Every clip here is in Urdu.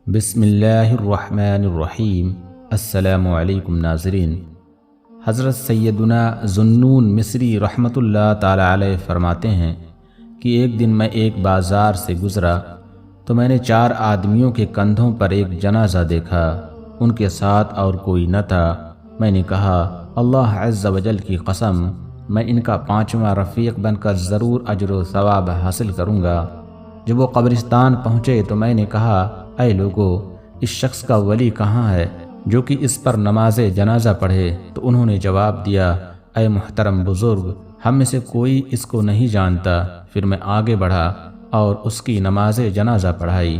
بسم اللہ الرحمن الرحیم۔ السلام علیکم ناظرین۔ حضرت سیدنا ذوالنون مصری رحمۃ اللہ تعالی علیہ فرماتے ہیں کہ ایک دن میں ایک بازار سے گزرا تو میں نے 4 آدمیوں کے کندھوں پر ایک جنازہ دیکھا، ان کے ساتھ اور کوئی نہ تھا۔ میں نے کہا اللہ عز و جل کی قسم، میں ان کا 5واں رفیق بن کر ضرور اجر و ثواب حاصل کروں گا۔ جب وہ قبرستان پہنچے تو میں نے کہا اے لوگو، اس شخص کا ولی کہاں ہے جو کہ اس پر نماز جنازہ پڑھے؟ تو انہوں نے جواب دیا اے محترم بزرگ، ہم میں سے کوئی اس کو نہیں جانتا۔ پھر میں آگے بڑھا اور اس کی نماز جنازہ پڑھائی۔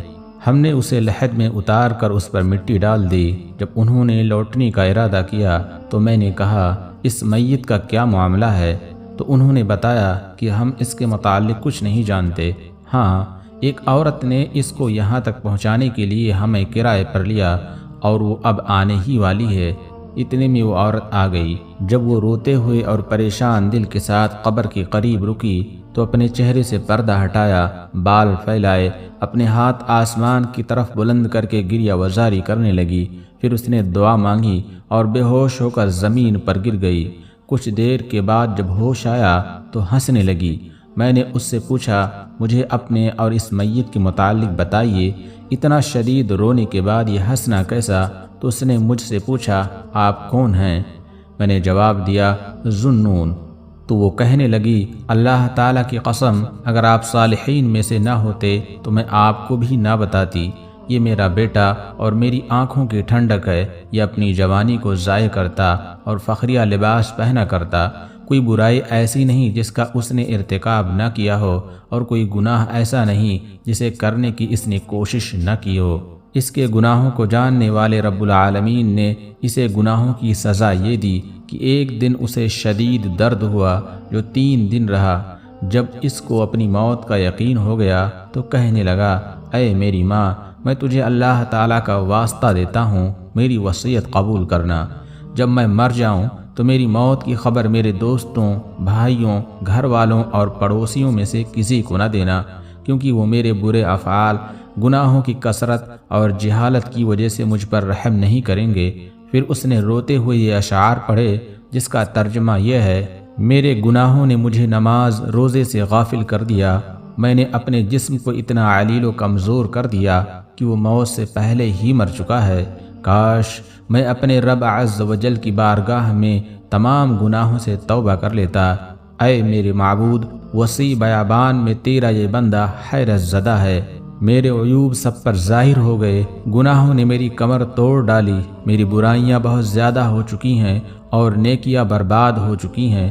ہم نے اسے لحد میں اتار کر اس پر مٹی ڈال دی۔ جب انہوں نے لوٹنے کا ارادہ کیا تو میں نے کہا اس میت کا کیا معاملہ ہے؟ تو انہوں نے بتایا کہ ہم اس کے متعلق کچھ نہیں جانتے، ہاں ایک عورت نے اس کو یہاں تک پہنچانے کے لیے ہمیں کرائے پر لیا اور وہ اب آنے ہی والی ہے۔ اتنے میں وہ عورت آ گئی۔ جب وہ روتے ہوئے اور پریشان دل کے ساتھ قبر کے قریب رکی تو اپنے چہرے سے پردہ ہٹایا، بال پھیلائے، اپنے ہاتھ آسمان کی طرف بلند کر کے گریہ وزاری کرنے لگی۔ پھر اس نے دعا مانگی اور بے ہوش ہو کر زمین پر گر گئی۔ کچھ دیر کے بعد جب ہوش آیا تو ہنسنے لگی۔ میں نے اس سے پوچھا مجھے اپنے اور اس میت کے متعلق بتائیے، اتنا شدید رونے کے بعد یہ ہنسنا کیسا؟ تو اس نے مجھ سے پوچھا آپ کون ہیں؟ میں نے جواب دیا ذوالنون۔ تو وہ کہنے لگی اللہ تعالیٰ کی قسم، اگر آپ صالحین میں سے نہ ہوتے تو میں آپ کو بھی نہ بتاتی۔ یہ میرا بیٹا اور میری آنکھوں کی ٹھنڈک ہے۔ یہ اپنی جوانی کو ضائع کرتا اور فخریہ لباس پہنا کرتا۔ کوئی برائی ایسی نہیں جس کا اس نے ارتکاب نہ کیا ہو، اور کوئی گناہ ایسا نہیں جسے کرنے کی اس نے کوشش نہ کی ہو۔ اس کے گناہوں کو جاننے والے رب العالمین نے اسے گناہوں کی سزا یہ دی کہ ایک دن اسے شدید درد ہوا جو 3 دن رہا۔ جب اس کو اپنی موت کا یقین ہو گیا تو کہنے لگا اے میری ماں، میں تجھے اللہ تعالیٰ کا واسطہ دیتا ہوں، میری وصیت قبول کرنا۔ جب میں مر جاؤں تو میری موت کی خبر میرے دوستوں، بھائیوں، گھر والوں اور پڑوسیوں میں سے کسی کو نہ دینا، کیونکہ وہ میرے برے افعال، گناہوں کی کثرت اور جہالت کی وجہ سے مجھ پر رحم نہیں کریں گے۔ پھر اس نے روتے ہوئے یہ اشعار پڑھے جس کا ترجمہ یہ ہے میرے گناہوں نے مجھے نماز روزے سے غافل کر دیا، میں نے اپنے جسم کو اتنا علیل و کمزور کر دیا کہ وہ موت سے پہلے ہی مر چکا ہے۔ کاش میں اپنے رب عز و جل کی بارگاہ میں تمام گناہوں سے توبہ کر لیتا۔ اے میرے معبود، وسیع بیابان میں تیرا یہ بندہ حیرت زدہ ہے۔ میرے عیوب سب پر ظاہر ہو گئے، گناہوں نے میری کمر توڑ ڈالی، میری برائیاں بہت زیادہ ہو چکی ہیں اور نیکیاں برباد ہو چکی ہیں۔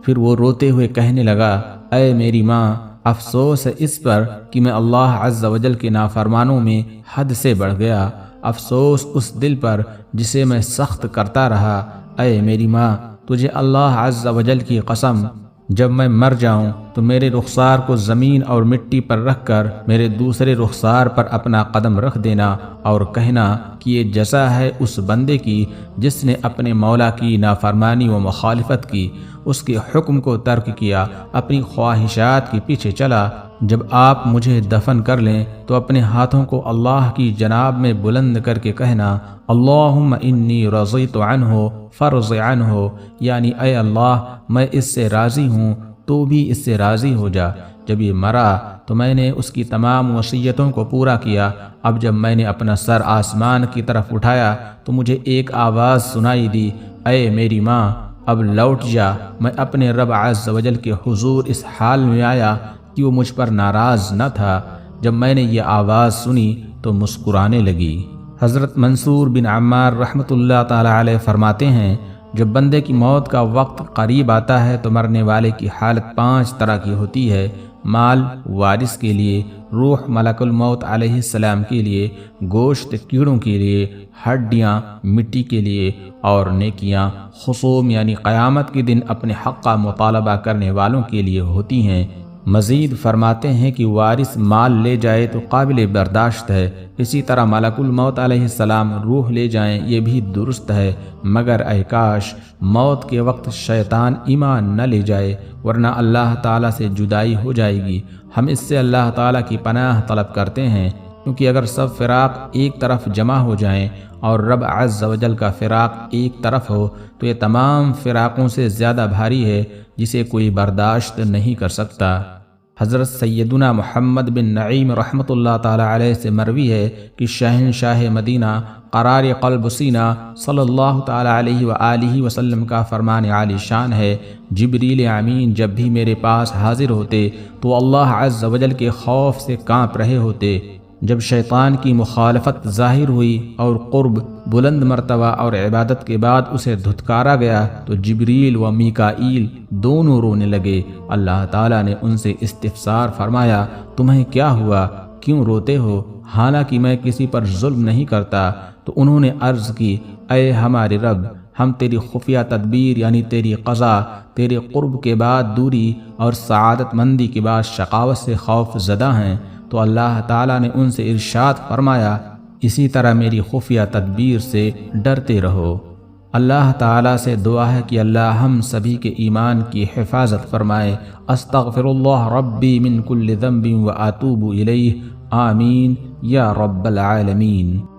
پھر وہ روتے ہوئے کہنے لگا اے میری ماں، افسوس ہے اس پر کہ میں اللہ عز و جل کے نافرمانوں میں حد سے بڑھ گیا، افسوس اس دل پر جسے میں سخت کرتا رہا۔ اے میری ماں، تجھے اللہ عز و جل کی قسم، جب میں مر جاؤں تو میرے رخسار کو زمین اور مٹی پر رکھ کر میرے دوسرے رخسار پر اپنا قدم رکھ دینا اور کہنا کہ یہ جزا ہے اس بندے کی جس نے اپنے مولا کی نافرمانی و مخالفت کی، اس کے حکم کو ترک کیا، اپنی خواہشات کے پیچھے چلا۔ جب آپ مجھے دفن کر لیں تو اپنے ہاتھوں کو اللہ کی جناب میں بلند کر کے کہنا اللہم انی رضیت عنہ فرض عنہ، یعنی اے اللہ میں اس سے راضی ہوں، تو بھی اس سے راضی ہو جا۔ جب یہ مرا تو میں نے اس کی تمام وصیتوں کو پورا کیا۔ اب جب میں نے اپنا سر آسمان کی طرف اٹھایا تو مجھے ایک آواز سنائی دی اے میری ماں، اب لوٹ جا۔ میں اپنے رب عز و جل کے حضور اس حال میں آیا کہ وہ مجھ پر ناراض نہ تھا۔ جب میں نے یہ آواز سنی تو مسکرانے لگی۔ حضرت منصور بن عمار رحمۃ اللہ تعالی علیہ فرماتے ہیں جب بندے کی موت کا وقت قریب آتا ہے تو مرنے والے کی حالت 5 طرح کی ہوتی ہے۔ مال وارث کے لیے، روح ملک الموت علیہ السلام کے لیے، گوشت کیڑوں کے لیے، ہڈیاں مٹی کے لیے، اور نیکیاں خصوم یعنی قیامت کے دن اپنے حق کا مطالبہ کرنے والوں کے لیے ہوتی ہیں۔ مزید فرماتے ہیں کہ وارث مال لے جائے تو قابل برداشت ہے، اسی طرح ملک الموت علیہ السلام روح لے جائیں یہ بھی درست ہے، مگر اے کاش موت کے وقت شیطان ایمان نہ لے جائے، ورنہ اللہ تعالیٰ سے جدائی ہو جائے گی۔ ہم اس سے اللہ تعالیٰ کی پناہ طلب کرتے ہیں۔ کیونکہ اگر سب فراق ایک طرف جمع ہو جائیں اور رب عز و جل کا فراق ایک طرف ہو تو یہ تمام فراقوں سے زیادہ بھاری ہے جسے کوئی برداشت نہیں کر سکتا۔ حضرت سیدنا محمد بن نعیم رحمۃ اللہ تعالی علیہ سے مروی ہے کہ شہنشاہ مدینہ قرار قلب سینہ صلی اللہ تعالی علیہ وآلہ وسلم کا فرمان عالی شان ہے، جبریل امین جب بھی میرے پاس حاضر ہوتے تو اللہ عز و جل کے خوف سے کانپ رہے ہوتے۔ جب شیطان کی مخالفت ظاہر ہوئی اور قرب بلند مرتبہ اور عبادت کے بعد اسے دھتکارا گیا تو جبریل و میکائیل دونوں رونے لگے۔ اللہ تعالیٰ نے ان سے استفسار فرمایا، تمہیں کیا ہوا، کیوں روتے ہو؟ حالانکہ میں کسی پر ظلم نہیں کرتا۔ تو انہوں نے عرض کی، اے ہمارے رب، ہم تیری خفیہ تدبیر یعنی تیری قضا، تیرے قرب کے بعد دوری اور سعادت مندی کے بعد شقاوت سے خوف زدہ ہیں۔ تو اللہ تعالیٰ نے ان سے ارشاد فرمایا، اسی طرح میری خفیہ تدبیر سے ڈرتے رہو۔ اللہ تعالیٰ سے دعا ہے کہ اللہ ہم سبھی کے ایمان کی حفاظت فرمائے۔ استغفر اللہ ربی من کل ذنب و اتوب الیہ، آمین یا رب العالمین۔